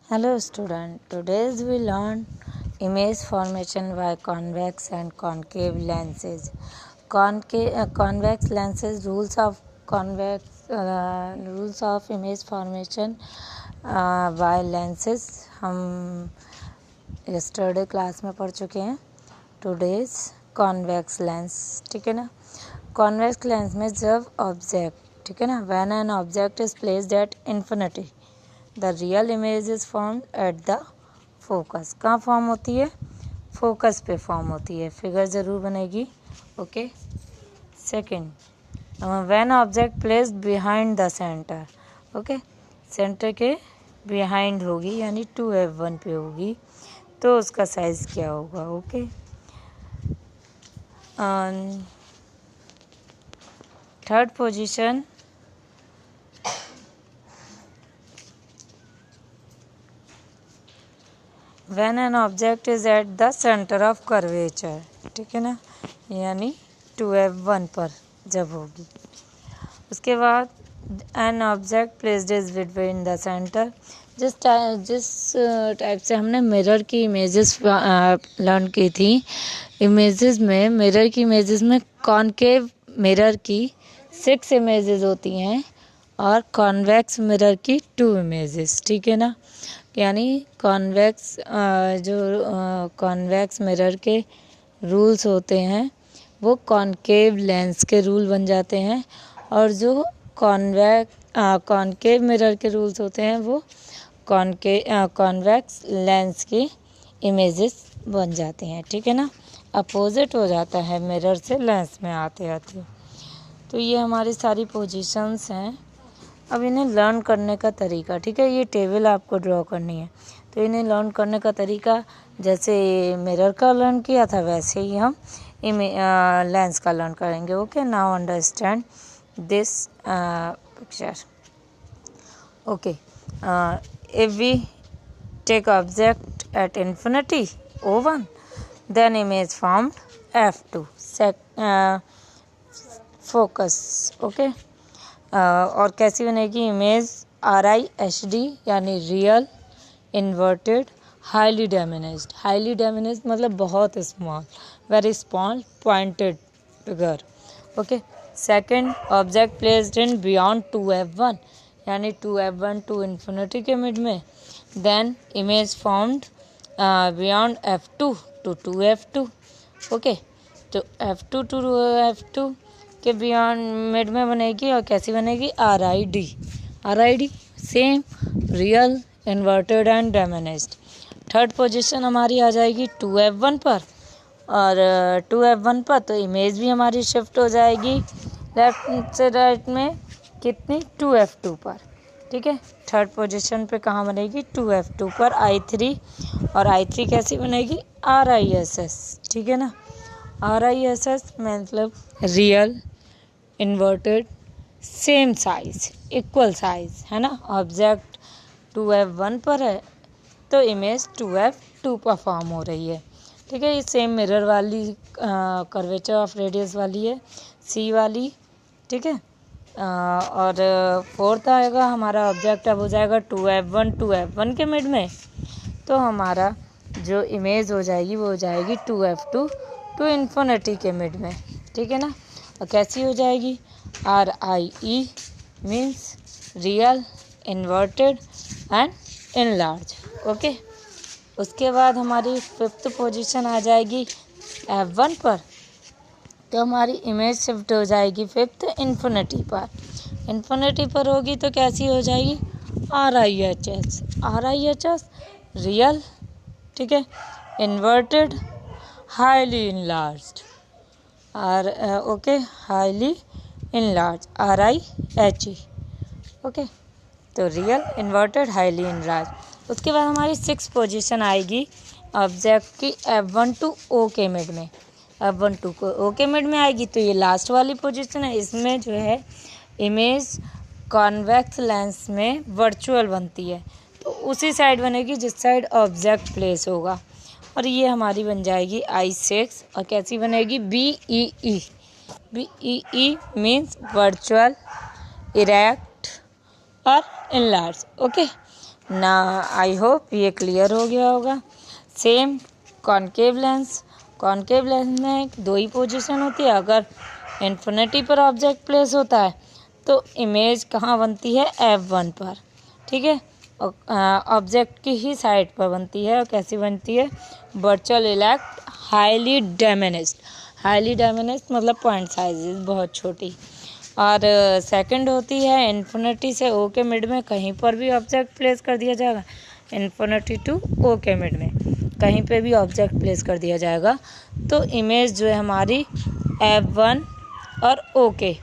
Hello student, today we learn image formation by convex and concave lenses. Convex lenses rules of image formation by lenses हम yesterday class में पढ़ चुके हैं. Today's convex lens, ठीक है ना. Convex lens में जब ऑब्जेक्ट, ठीक है ना, when an object is placed at infinity the real image is formed at the focus. कहाँ फॉर्म होती है? फोकस पे फॉर्म होती है. फिगर ज़रूर बनेगी. Okay. Second, when object placed behind the centre. Okay, centre के बिहाइंड होगी यानी 2f1 पे होगी तो उसका साइज क्या होगा. Okay. Third position, when an object is at the center of curvature, ठीक है ना, यानी 2f1 पर जब होगी. उसके बाद an object placed is between the center. जिस टाइप से हमने मिरर की इमेजेस लर्न की थी, इमेजेस में मिरर की इमेजेस में कॉनकेव मिरर की 6 इमेजेस होती हैं और कॉन्वेक्स मिरर की 2 इमेजेस. ठीक है ना, यानी कॉन्वेक्स कॉन्वेक्स मिरर के रूल्स होते हैं वो कॉनकेव लेंस के रूल बन जाते हैं और जो कॉनकेव मिरर के रूल्स होते हैं वो कॉन्वेक्स लेंस की इमेजेस बन जाते हैं. ठीक है ना, अपोजिट हो जाता है मिरर से लेंस में आते आते. तो ये हमारी सारी पोजीशंस हैं. अब इन्हें लर्न करने का तरीका, ठीक है, ये टेबल आपको ड्रॉ करनी है तो इन्हें लर्न करने का तरीका जैसे मिरर का लर्न किया था वैसे ही हम लेंस का लर्न करेंगे. Okay, now understand this picture. Okay, if we take object at infinity O1 then image formed F2 focus. Okay, और कैसी बनेगी इमेज? RIHD यानी real, inverted, highly damaged. Highly damaged मतलब बहुत small, very small pointed figure. Okay. Second, object placed in beyond 2f1 यानी 2f1 to infinity के mid में. Then image formed beyond F2 to 2f2. Okay, तो F2 to F2 के beyond mid में बनेगी और कैसी बनेगी? RID same, real, inverted and damaged. Third position हमारी आ जाएगी 2f1 पर और 2f1 पर तो इमेज भी हमारी शिफ्ट हो जाएगी लेफ्ट से राइट में कितनी? 2f2 पर. ठीक है, थर्ड पोजीशन पे कहाँ बनेगी? 2f2 पर I3 और I3 कैसी बनेगी? RISS. ठीक है ना, RISS मतलब real, inverted, same size, equal size, है ना. ऑब्जेक्ट 2f1 पर है तो इमेज 2f2 पर फॉर्म हो रही है. ठीक है, ये सेम मिरर वाली कर्वेचर ऑफ रेडियस वाली है, C वाली. ठीक है, और फोर्थ आएगा हमारा ऑब्जेक्ट अब हो जाएगा 2f1 के मिड में तो हमारा जो इमेज हो जाएगी वो हो जाएगी 2f2 टू इन्फिनिटी के मिड में. ठीक है ना, और कैसी हो जाएगी? RIE means real, inverted and enlarge. Okay, उसके बाद हमारी फिफ्थ पोजीशन आ जाएगी F1 पर तो हमारी इमेज शिफ्ट हो जाएगी फिफ्थ इन्फिनिटी पर. इन्फिनिटी पर होगी तो कैसी हो जाएगी? RIHS रियल, ठीक है, inverted, highly enlarged. Okay, highly enlarge RIHE. Okay, तो रियल, इन्वर्टेड, हाईली इनलार्ज. उसके बाद हमारी 6 पोजीशन आएगी ऑब्जेक्ट की F1 टू O के मिड में. F1 टू को O के मिड में आएगी तो ये लास्ट वाली पोजीशन है. इसमें जो है इमेज कॉन्वेक्स लेंस में वर्चुअल बनती है तो उसी साइड बनेगी जिस साइड ऑब्जेक्ट प्लेस होगा और ये हमारी बन जाएगी I6 और कैसी बनेगी? BEE मीन्स वर्चुअल, इरेक्ट और इनलार्ज. ओके, ना आई होप ये क्लियर हो गया होगा। सेम कॉनकेव लेंस में दो ही पोजीशन होती है। अगर इन्फिनिटी पर ऑब्जेक्ट प्लेस होता है तो इमेज कहाँ बनती है, F1 पर, ठीक है। ऑब्जेक्ट की ही साइड पर बनती है। और कैसी बनती है, वर्चुअल इलेक्ट हाईली डैमेनेज्ड मतलब पॉइंट साइज बहुत छोटी। और सेकंड होती है इन्फिनिटी से ओ के मिड में कहीं पर भी ऑब्जेक्ट प्लेस कर दिया जाएगा। इन्फिनिटी टू ओ के मिड में कहीं पे भी ऑब्जेक्ट प्लेस कर दिया जाएगा तो इमेज जो है हमारी F1 और ओ के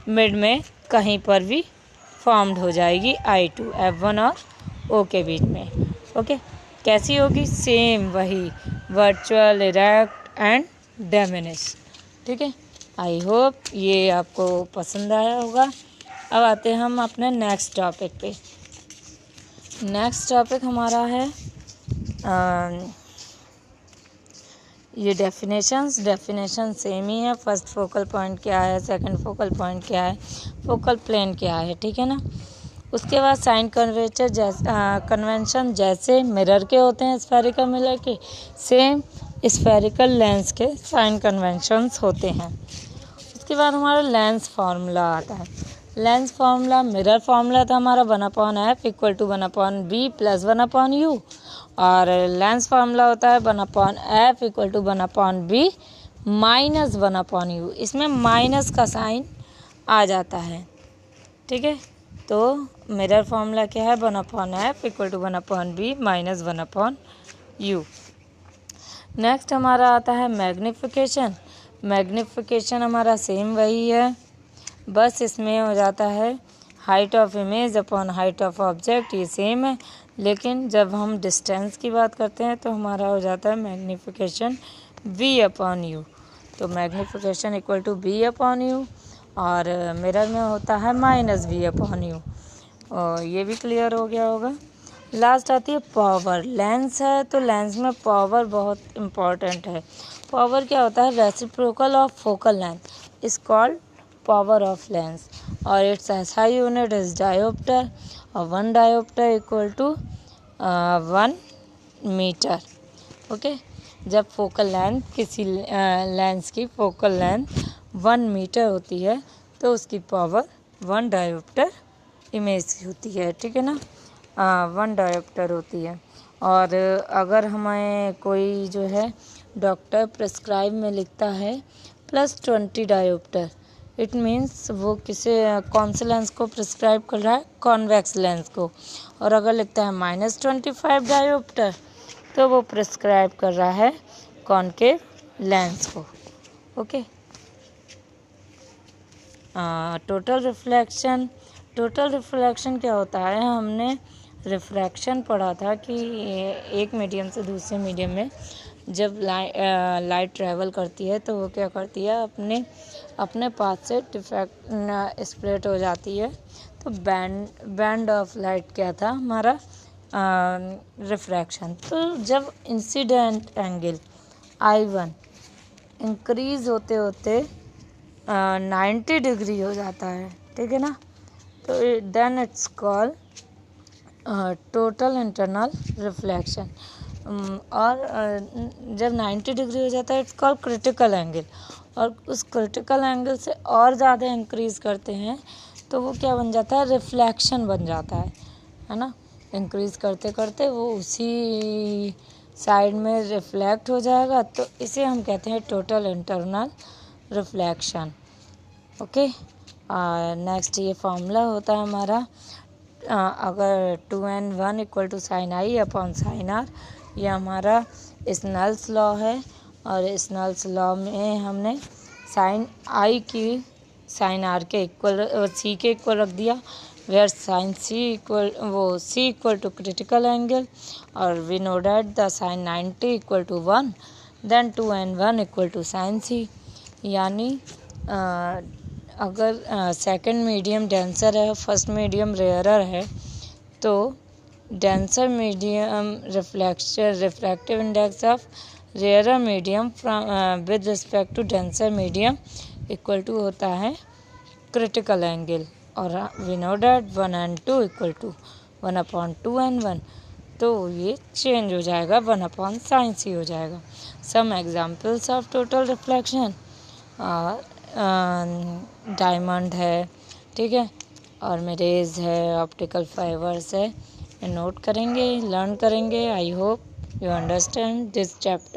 मिड में कहीं पर भी फॉर्म्ड हो जाएगी I2 F1 और ओ के बीच में। ओके, कैसी होगी, सेम वही वर्चुअल इरेक्ट एंड डैमेनेज, ठीक है। आई होप ये आपको पसंद आया होगा। अब आते हैं हम अपने नेक्स्ट टॉपिक पे। नेक्स्ट टॉपिक हमारा है ये डेफिनेशन सेम ही है। फर्स्ट फोकल पॉइंट क्या है, सेकंड फोकल पॉइंट क्या है, फोकल प्लेन क्या है, ठीक है ना। उसके बाद साइन कन्वेंशन जैसे मिरर के होते हैं, स्फेरिकल मिरर के, सेम स्फेरिकल लेंस के साइन कन्वेंशंस होते हैं। उसके बाद हमारा लेंस फार्मूला आता है। लेंस फार्मूला, मिरर फार्मूला था हमारा 1/f equal to 1/b plus 1/u। और लेंस फार्मूला होता है 1/f equal to 1/b minus 1/u। इसमें माइनस का साइन आ जाता है, ठीक है। तो मिरर फार्मूला क्या है, 1/f equal to 1/b minus 1/u। Next हमारा आता है मैग्निफिकेशन हमारा सेम वही है, बस इसमें हो जाता है height of image upon height of object, ये सेम है। लेकिन जब हम डिस्टेंस की बात करते हैं तो हमारा हो जाता है मैग्निफिकेशन v/u। तो मैग्निफिकेशन इक्वल टू v/u और मिरर में होता है माइनस v/u। और ये भी क्लियर हो गया होगा। लास्ट आती है पावर। लेंस है तो लेंस में पावर बहुत इम्पॉर्टेंट है। पावर क्या होता है, reciprocal of focal length is called power of lens और it's SI unit is dioptre और 1 dioptre equal to 1 metre. Okay, जब फोकल लेंथ किसी लेंस की फोकल लेंथ 1 मीटर होती है तो उसकी पावर 1 डायोप्टर इमेज होती है, ठीक है ना। 1 डायोप्टर होती है। और अगर हमें कोई जो है डॉक्टर प्रिस्क्राइब में लिखता है +20 डायोप्टर, इट मीन्स वो कौन से लेंस को प्रिस्क्राइब कर रहा है, कॉन्वेक्स लेंस को। और अगर लिखता है -25 डायोप्टर तो वो प्रिस्क्राइब कर रहा है कॉनकेव लेंस को। ओके, टोटल रिफ्लेक्शन क्या होता है, हमने रिफ्रैक्शन पढ़ा था कि एक मीडियम से दूसरे मीडियम में जब लाइट ट्रैवल करती है तो वो क्या करती है, अपने पाथ से स्प्लिट हो जाती है। तो बैंड ऑफ लाइट क्या था हमारा, रिफ्रैक्शन। तो जब इंसिडेंट एंगल I1 इंक्रीज होते होते 90 डिग्री हो जाता है, ठीक है ना, तो then it's called total internal reflection. और जब 90 डिग्री हो जाता है इट्स कॉल्ड क्रिटिकल एंगल। और उस क्रिटिकल एंगल से और ज़्यादा इंक्रीज़ करते हैं तो वो क्या बन जाता है, रिफ्लेक्शन बन जाता है ना। इंक्रीज़ करते करते वो उसी साइड में रिफ्लेक्ट हो जाएगा, तो इसे हम कहते हैं total internal reflection. Okay, next ये फॉर्मूला होता है हमारा, अगर 2n1 equal to sine I upon sine R, ये हमारा स्नेल्स लॉ है। और स्नेल्स लॉ में हमने साइन I की साइन R के इक्वल, C के इक्वल रख दिया, where sine C equal to critical angle. और we know that the sine 90 equal to 1, then 2n1 equal to sine C। यानी अगर सेकंड मीडियम डेंसर है, फर्स्ट मीडियम रेयरर है, तो denser medium refractive index of rarer medium with respect to denser medium equal to होता है critical angle. और we know that 1 and 2 equal to 1/2n1, तो ये चेंज हो जाएगा 1/sin ही हो जाएगा। Some examples of total reflection, diamond है, ठीक है, और मिरेज है, ऑप्टिकल फाइबर्स है। नोट करेंगे, लर्न करेंगे। I hope you understand this chapter.